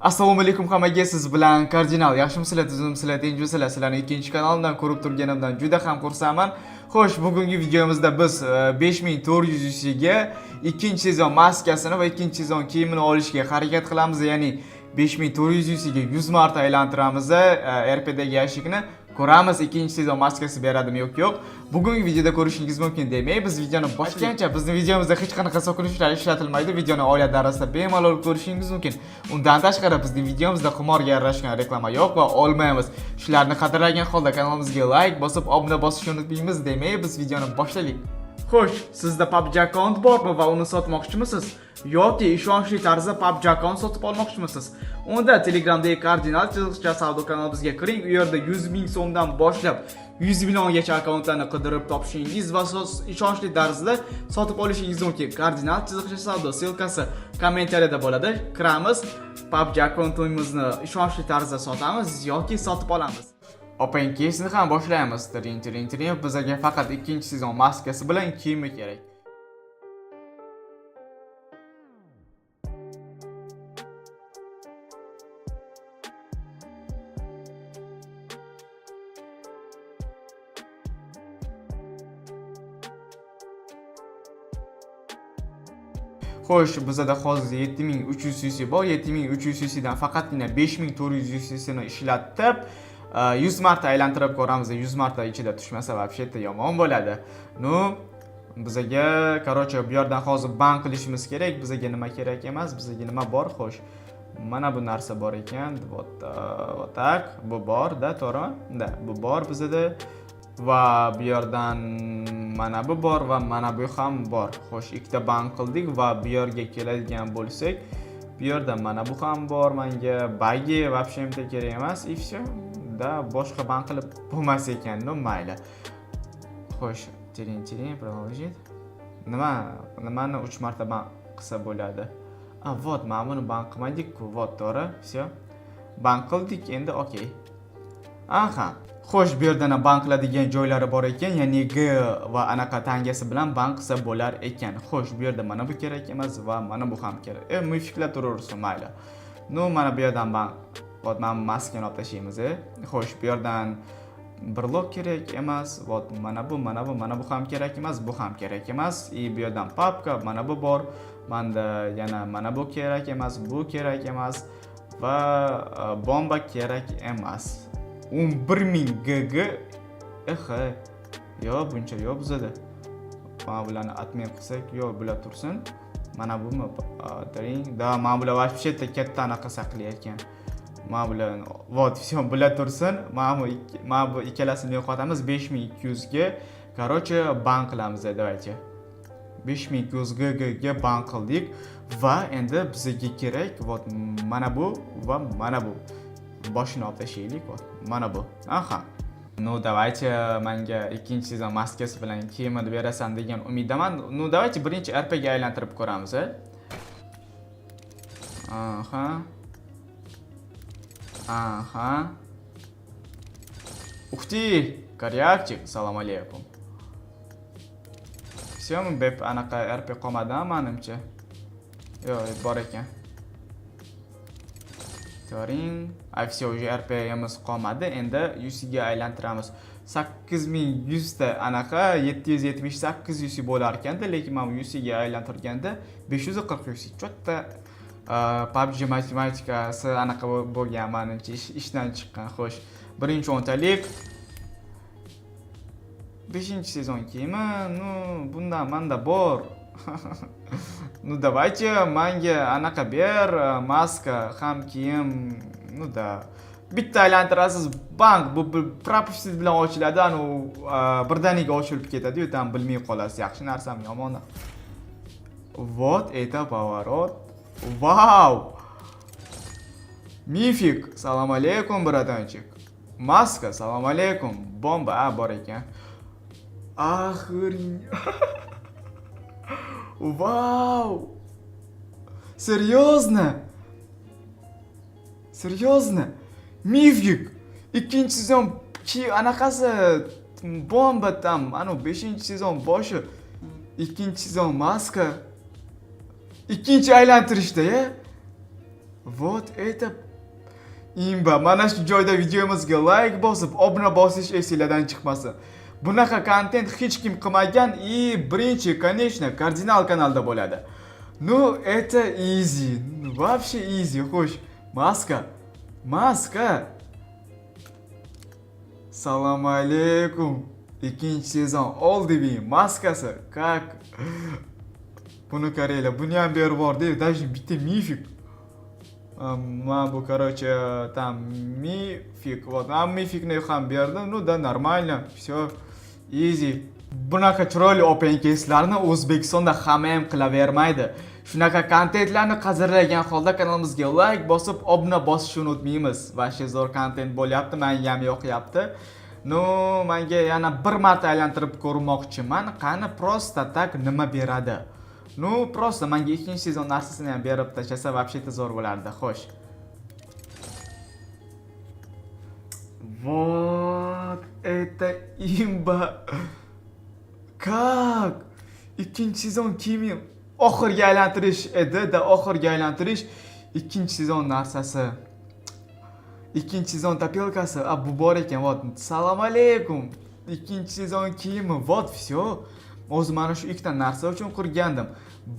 Assalomu alaykum hammaga, siz bilan Kardinal. Yaxshimisizlar, tuzimsizlar, tinchmisizlar? Sizlarni ikkinchi kanaldan ko'rib turganimdan juda ham xursandman. Xo'sh, bugungi videomizda biz 5400 ga ikkinchi sezon maskasini va ikkinchi sezon kiyimini olishga harakat qilamiz. Ya'ni 5400 ga 100 marta aylantiramiz RPdagi yashikni. Ko'ramiz ikkinchi sezon maskasi beradimi yo'q. Bugungi videoda ko'rishingiz mumkin demay, biz videoni boshlagancha bizning videomizda hech qanaqa so'kinishlar ishlatilmaydi. Videoni oila davrasida bemalol ko'rishingiz mumkin. Undan tashqari bizning videomizda qimorga aralashgan reklama yo'q va olmaymiz. Shularni qadrlagan holda kanalimizga like bosib, obuna bosishni unutmaymiz demay, biz videoni boshlaylik. Xo'sh, sizda PUBG akkaunt bormi va uni sotmoqchimisiz? Yoki ishonchli tarzda PUBG akkaunt sotib olmoqchimisiz? Unda Telegramdagi Kardinal savdo kanalimizga kiring. U yerda 100 ming so'mdan boshlab 100 milliongacha akkauntlarni qidirib topishingiz va ishonchli tarzda sotib olishingiz mumkin. Kardinal savdo silkasi kommentariyada bo'ladi. Kiramiz, PUBG akkauntimizni ishonchli tarzda sotamiz yoki sotib olamiz. Open case'ni ham boshlaymiz. Tiring. Bizga faqat ikkinchi sezon maskasi bilan kiyimi kerak. Xo'sh, bizda hozir 7300 cc bor. 7300 cc dan faqatgina 5400 cc ni ishlatib 100 marta aylantirib ko'ramiz. 100 marta ichida tushmasa вообще-то yomon bo'ladi. Bizga, короче, bu yerdan hozir bank qilishimiz kerak. Bizga nima kerak emas, bizga nima bor? Xo'sh, mana bu narsa bor ekan. Tak, bu bor-da, to'g'rimi? Da, bu bor bizda. Va bu yerdan mana bu bor va mana bu ham bor. Xo'sh, ikkita bank qildik va bu yerga keladigan bo'lsak, bu yerda mana bu ham bor. Menga bagi вообще-то kerak emas. И все. Da boshqa bank qilib bo'lmas ekan, mayli. Xo'sh, tiring, продолжить. Nimani 3 marta bank qilsa bo'ladi? Вот, mana buni bank qilmadik-ku. Вот, to'g'ri. Все. Bank qildik, endi okey. Aha. Xo'sh, bu yerda bank qiladigan joylari bor ekan, ya'ni G va anaqa tangasi bilan bank qilsa bo'lar ekan. Xo'sh, bu yerda mana bu kerak emas va mana bu ham kerak. Mufiklab turaversin, mayli. Mana bu yerdan bank. Vot, mana maskani olib tashlaymiz. Xo'sh, bu yerdan blok kerak emas. Vot, mana bu ham kerak emas, bu ham kerak emas. Bu yerdan papka, mana bu bor. Menda yana mana bu kerak emas, bu kerak emas va bomba kerak emas. 11000 GG. Yo, buncha yo'q bizda. Mana bularni admin qilsak, yo'q, bular tursin. Mana bumi? Tiring. Da, mana bular вообще-то katta anaqa saqlayotgan. Mana bular, вот, все, bular tursin. Mana bu ikkalasini yo'qotamiz 5200 ga. Короче, bank qilamiz, давайте. 5200 GG ga bank qildik va endi bizga kerak, вот, mana bu va mana bu. Boshini olib tashlaylik, mana bu. Aha. Давайте menga ikkinchi sezon maskasi bilan kiyimni berasan degan umiddaman. Давайте birinchi RP ga aylantirib ko'ramiz. Aha. Ух ты, корякчик, салом alaykum. Все, bep anaqa RP qolmadan menimcha. Yo'q, bor ekan. To'ring. Все, уже RP'miz qolmadi. Endi 100 ga aylantiramiz. 8100 ta anaqa 778 bo'lar ekanda, lekin men 100 ga aylantirganda 540 cho'tta PUBG matematikasi anaqa bo'lgan, menimcha ishdan chiqqan. Xo'sh, birinchi o'ntalik 5-sezon kiyimi, bundan menda bor. Давайте menga anaqa ber, maska ham kiyim, da bitta aylantirasiz, bank bu пропуск bilan ochiladi, birdaniga ochilib ketadi-yu, tam bilmay qolasiz, yaxshi narsami, yomon. Вот это поворот. Вау! Mifik, salom alaykum bratанчик. Maska, salom alaykum. Bomba bor ekan. Охренеть. Вау! Серьезно? Mifik. Ikkinchi sezon anaqasi bomba tam. 5-sezon boshi. Ikkinchi sezon maska. Ikkinchi aylantirishda, Вот это imba. Mana shu joyda videomizga like bosib, obuna bosish esingizdan chiqmasin. Bunaqa kontent hech kim qilmagan birinchi, конечно, kardinal kanalda bo'ladi. Ну, это easy. Вообще easy. Xo'sh, maska. Assalomu alaykum. Ikkinchi sezon Oldivi maskasi. Как? Buni qaranglar, buni ham berib bordi, даже bitta mifik. Mana bu, короче, там mifik. Вот, mana mifikni ham berdi. Ну да, нормально. Всё. Easy. Bunaqa chiroyli open case'larni O'zbekistonda hamma ham qilavermaydi. Shunaqa kontentlarni qadrlagan holda kanalimizga like bosib, obuna bosishni unutmaymiz. Vashshe zo'r kontent bo'lyapti, menga ham yoqyapti. No, menga yana bir marta aylantirib ko'rmoqchiman. Qani prosta tak nima beradi? No, prosta menga ikkinchi sezon narsasini ham berib tashlasa, вообще zo'r bo'lardi. Xo'sh. Вот это imba. Как? Ikkinchi sezon kimi oxirgi aylantirish edi-da, oxirgi aylantirish ikkinchi sezon narsasi. Ikkinchi sezon tapelkasi, bu bor ekan. Вот, assalomu alaykum. Ikkinchi sezon kiyimi, вот всё. O'zi mana shu ikkita narsa uchun qurgandim.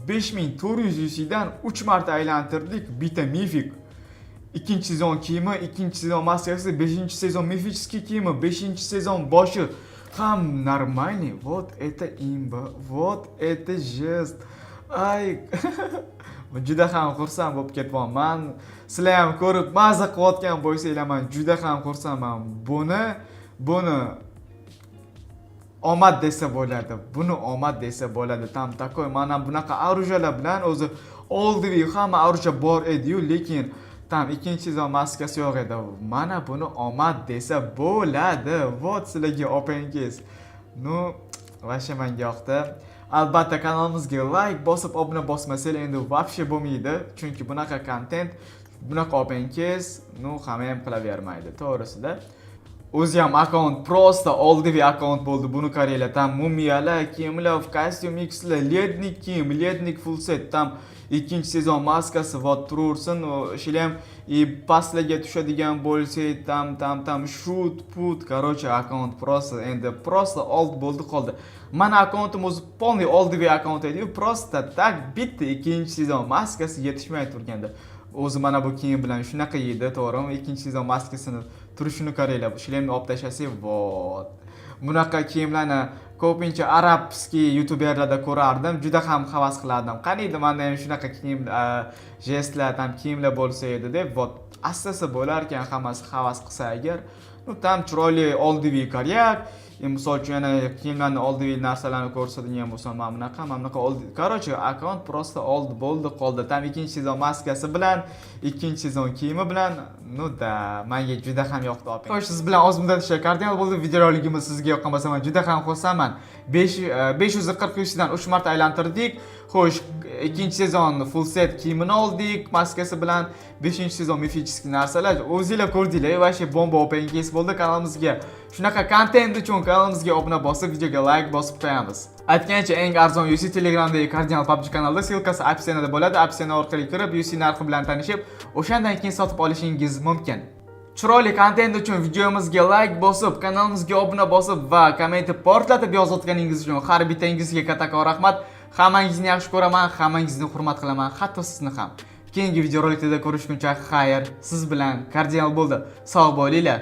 5400 UC'dan 3 marta aylantirdik, bitta mifik. Ikkinchi sezon kiyimi, ikkinchi sezon maskasi, 5-sezon mifический kiyimi, 5-sezon boshi ham нормальный. Вот это imba. Вот это жест. Ay. Juda ham xursand bo'lib ketyapman. Sizlar ham ko'rib maza qilayotgan bo'lsanglar, men juda ham xursandman. Buni omad desa bo'ladi. Buni omad desa bo'ladi. Tam takoy mana bunaqa orujalar bilan o'zi Oldivi hamma oruja bor edi-yu, lekin tam ikkinchi sezon maskasi yo'q edi. Mana buni omad desa bo'ladi. Вот sizlarga open case. Ну, vashshe menga yoqdi. Albatta kanalimizga like bosib, obuna bosmasangiz endi вообще bo'lmaydi. Chunki bunaqa kontent, bunaqa open case, hamma ham qilavermaydi, to'g'risida. O'zi ham akkaunt prosta Oldivi akkaunt bo'ldi. Buni qaranglar, tam mumiyalar, kiyimlar, kostyum mixlar, lednik kiyim, lednik full set, tam ikkinchi sezon maskasi va tursin, ishlar ham pastlarga tushadigan bo'lsa, tam shoot put, короче, akkaunt prosta endi prosta old bo'ldi qoldi. Mana akkauntim o'zi полный Oldivi akkaunt edi, prosta tak bitta ikkinchi sezon maskasi yetishmay turganda. O'zi mana bu kiyim bilan shunaqa yedi, to'g'rimi? Ikkinchi sezon maskasini turishini qaranglar. Ishlarni olib tashlasak, vot. Bunaqa kiyimlarni ko'pincha arabskiy youtuberlarda ko'rardim, juda ham havas qilardim. Qaniydi menda ham shunaqa kiyim, jestlar, tam kiyimlar bo'lsa edi deb, vot, asasa bo'lar ekan, hammasi havas qilsa agar, tam chiroyli Oldivi qaryak. Misol uchun yana kiyimlarni Oldivi narsalarni ko'rsatadigan bo'lsam, mana bunaqa Oldivi. Короче, akkaunt prosta old bo'ldi qoldi. Tam ikkinchi sezon maskasi bilan, ikkinchi sezon kiyimi bilan, da, menga juda ham yoqdi. Xo'sh, siz bilan oz muddatcha kardinal bo'ldi. Videoroligimiz sizga yoqqan bo'lsa, men juda ham xursandman. 540 UC'dan 3 marta aylantirdik. Xo'sh, ikkinchi sezon full set kiyimini oldik, maskasi bilan 5-sezon mifический narsalar. O'zingizlar ko'rdinglar, vashshe bomba open case bo'ldi. Kanalimizga shunaqa kontent uchun kanalimizga obuna bosib, videoga like bosib qo'yamiz. Aytgancha eng arzon UC Telegramdagi Kardinal PUBG kanalida, silkasi opsiyada bo'ladi. Opsiya orqali kirib UC narxi bilan tanishib, o'shandan keyin sotib olishingiz mumkin. Chiroyli kontent uchun videomizga like bosib, kanalimizga obuna bosib va komment portlatib yozayotganingiz uchun har bittangizga katta rahmat. Hammangizni yaxshi ko'raman, hammangizni hurmat qilaman, hatto sizni ham. Keyingi videoroliklarda ko'rishguncha xayr, siz bilan Kardinal bo'ldi. Sog' bo'linglar.